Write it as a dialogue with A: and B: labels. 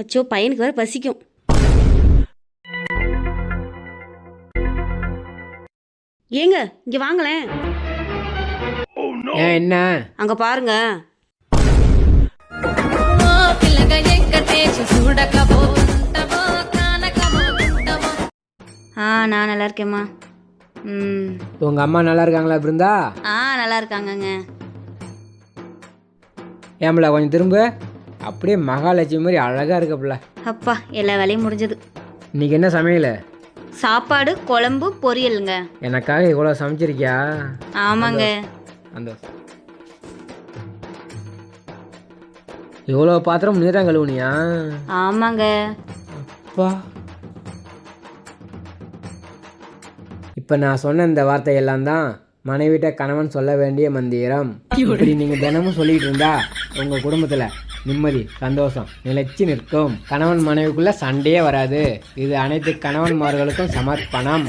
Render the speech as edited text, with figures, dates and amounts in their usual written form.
A: அச்சோ பையனுக்கு வேற பசிக்கும். ஏங்க இங்க வாங்களேன்.
B: ஏன் என்ன?
A: அங்க பாருங்க. நான் நல்லா இருக்கேம்மா.
B: உங்க அம்மா நல்லா இருக்காங்களா பிருந்தா?
A: நல்லா இருக்காங்கங்க.
B: ஏம்பல கொஞ்சம் திரும்ப. அப்படியே மகாலட்சுமி மாதிரி அழகா இருக்கப்பல.
A: அப்பா எல்லா வேலையும் முடிஞ்சது.
B: இன்னைக்கு என்ன சமையல்?
A: சாப்பாடு, குழம்பு, பொரியலுங்க.
B: எனக்காக இவ்வளோ சமைச்சிருக்கியா?
A: ஆமாங்க.
B: அந்த இவ்வளோ பாத்திரம் நீதான் கழுவுனியா?
A: ஆமாங்க.
B: அப்பா, இப்போ நான் சொன்ன இந்த வார்த்தையெல்லாம் தான் மனைவிட்ட கணவன் சொல்ல வேண்டிய மந்திரம். இப்படி நீங்கள் தினமும் சொல்லிட்டு இருந்தா உங்கள் குடும்பத்தில் நிம்மதி, சந்தோஷம் நிலைச்சு நிற்கும். கணவன் மனைவிக்குள்ள சண்டையே வராது. இது அனைத்து கணவன்மார்களுக்கும் சமர்ப்பணம்.